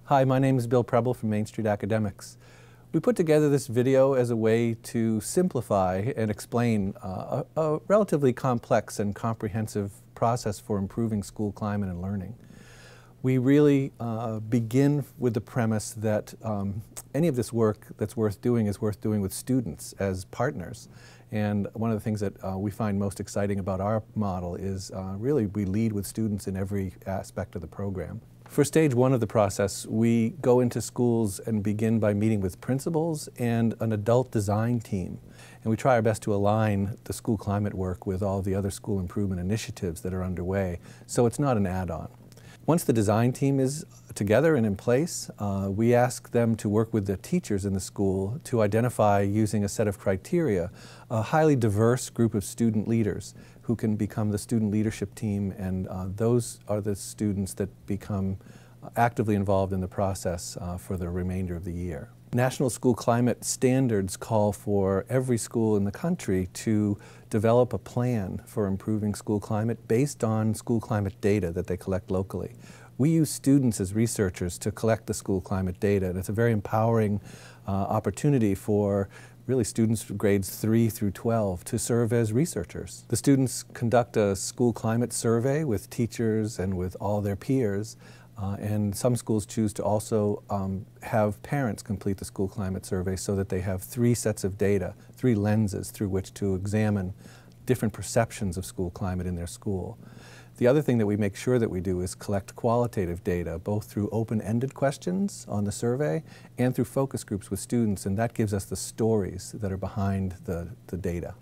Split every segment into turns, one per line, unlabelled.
Hi, my name is Bill Preble from Main Street Academics. We put together this video as a way to simplify and explain a relatively complex and comprehensive process for improving school climate and learning. We really begin with the premise that any of this work that's worth doing is worth doing with students as partners. And one of the things that we find most exciting about our model is really we lead with students in every aspect of the program. For stage one of the process, we go into schools and begin by meeting with principals and an adult design team. And we try our best to align the school climate work with all the other school improvement initiatives that are underway, so it's not an add-on. Once the design team is together and in place, we ask them to work with the teachers in the school to identify, using a set of criteria, a highly diverse group of student leaders who can become the student leadership team, and those are the students that become actively involved in the process for the remainder of the year. National school climate standards call for every school in the country to develop a plan for improving school climate based on school climate data that they collect locally. We use students as researchers to collect the school climate data, and it's a very empowering opportunity for really students from grades 3 through 12 to serve as researchers. The students conduct a school climate survey with teachers and with all their peers. And some schools choose to also have parents complete the school climate survey so that they have 3 sets of data, 3 lenses through which to examine different perceptions of school climate in their school. The other thing that we make sure that we do is collect qualitative data, both through open-ended questions on the survey and through focus groups with students, and that gives us the stories that are behind the data.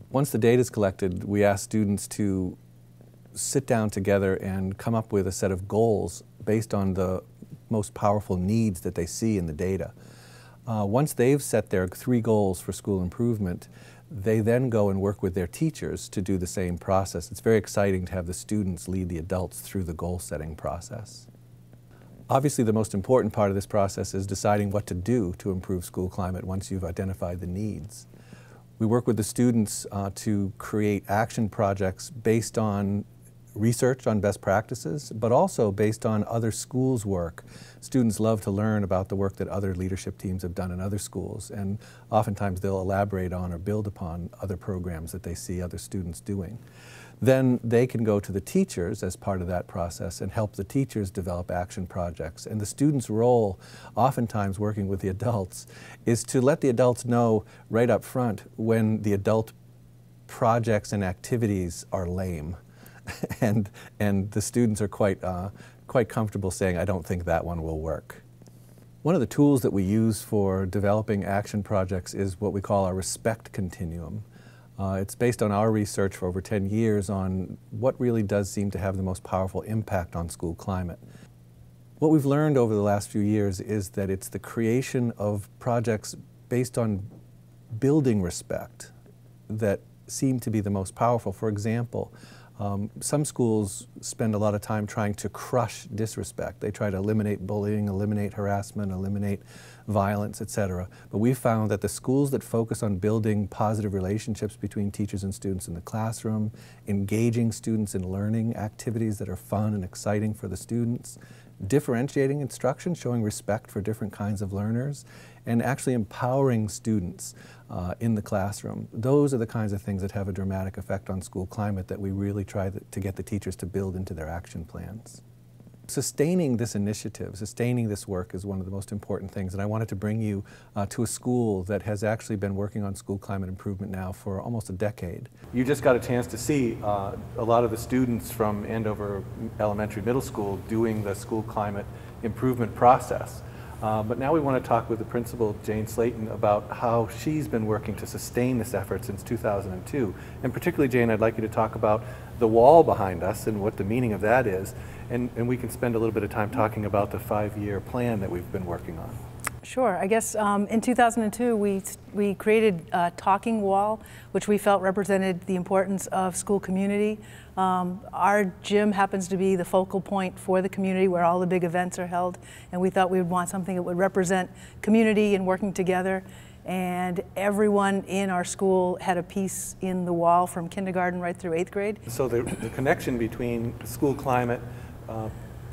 Once the data is collected, we ask students to sit down together and come up with a set of goals based on the most powerful needs that they see in the data. Once they've set their 3 goals for school improvement, they then go and work with their teachers to do the same process. It's very exciting to have the students lead the adults through the goal-setting process. Obviously, the most important part of this process is deciding what to do to improve school climate once you've identified the needs. We work with the students to create action projects based on research on best practices, but also based on other schools' work. Students love to learn about the work that other leadership teams have done in other schools, and oftentimes they'll elaborate on or build upon other programs that they see other students doing. Then they can go to the teachers as part of that process and help the teachers develop action projects. And the students' role, oftentimes working with the adults, is to let the adults know right up front when the adult projects and activities are lame. and the students are quite comfortable saying, I don't think that one will work. One of the tools that we use for developing action projects is what we call our respect continuum. It's based on our research for over 10 years on what really does seem to have the most powerful impact on school climate. What we've learned over the last few years is that it's the creation of projects based on building respect that seem to be the most powerful. For example, some schools spend a lot of time trying to crush disrespect. They try to eliminate bullying, eliminate harassment, eliminate violence, etc. But we've found that the schools that focus on building positive relationships between teachers and students in the classroom, engaging students in learning activities that are fun and exciting for the students, differentiating instruction, showing respect for different kinds of learners, and actually empowering students in the classroom. Those are the kinds of things that have a dramatic effect on school climate that we really try to get the teachers to build into their action plans. Sustaining this initiative, sustaining this work is one of the most important things, and I wanted to bring you to a school that has actually been working on school climate improvement now for almost a decade. You just got a chance to see a lot of the students from Andover Elementary Middle School doing the school climate improvement process. But now we want to talk with the principal, Jane Slayton, about how she's been working to sustain this effort since 2002. And particularly, Jane, I'd like you to talk about the wall behind us and what the meaning of that is. And we can spend a little bit of time talking about the 5-year plan that we've been working on.
Sure. I guess in 2002 we created a talking wall, which we felt represented the importance of school community. Our gym happens to be the focal point for the community where all the big events are held, and we thought we would want something that would represent community and working together. And everyone in our school had a piece in the wall from kindergarten right through 8th grade.
So the connection between school climate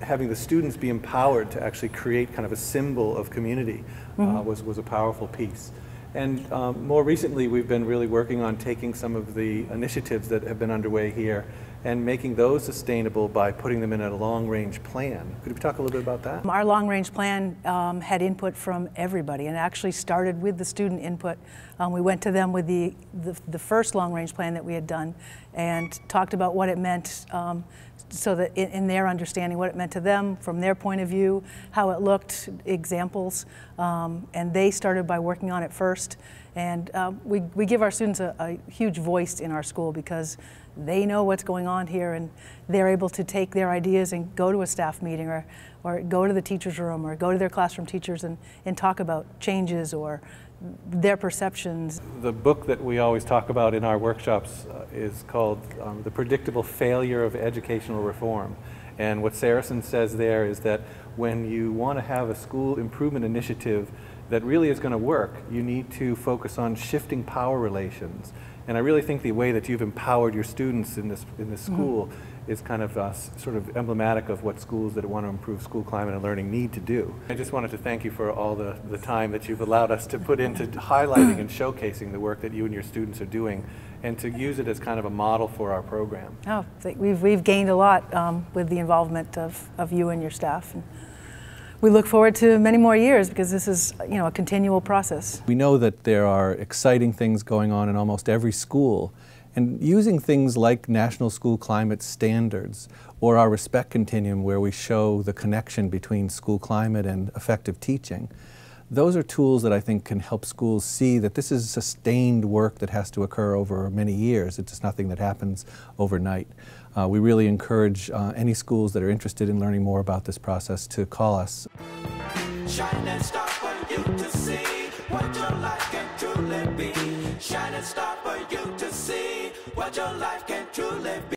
having the students be empowered to actually create kind of a symbol of community was a powerful piece. And more recently, we've been really working on taking some of the initiatives that have been underway here and making those sustainable by putting them in a long-range plan. Could we talk a little bit about that?
Our long-range plan had input from everybody, and actually started with the student input. We went to them with the first long-range plan that we had done and talked about what it meant, so that in their understanding, what it meant to them from their point of view, how it looked, examples, and they started by working on it first. And we give our students a huge voice in our school because they know what's going on here, and they're able to take their ideas and go to a staff meeting or go to the teacher's room or go to their classroom teachers and talk about changes or their perceptions.
The book that we always talk about in our workshops is called The Predictable Failure of Educational Reform. And what Saracen says there is that when you want to have a school improvement initiative that really is going to work, you need to focus on shifting power relations. And I really think the way that you've empowered your students in this school is kind of sort of emblematic of what schools that want to improve school climate and learning need to do. I just wanted to thank you for all the time that you've allowed us to put into highlighting and showcasing the work that you and your students are doing, and to use it as kind of a model for our program.
Oh, we've gained a lot with the involvement of you and your staff. And we look forward to many more years because this is, you know, a continual process.
We know that there are exciting things going on in almost every school, and using things like National School Climate Standards or our Respect Continuum, where we show the connection between school climate and effective teaching, those are tools that I think can help schools see that this is sustained work that has to occur over many years. It's just nothing that happens overnight. We really encourage any schools that are interested in learning more about this process to call us.
Shining star for you to see what your life can truly be. Shining star for you to see what your life can truly be.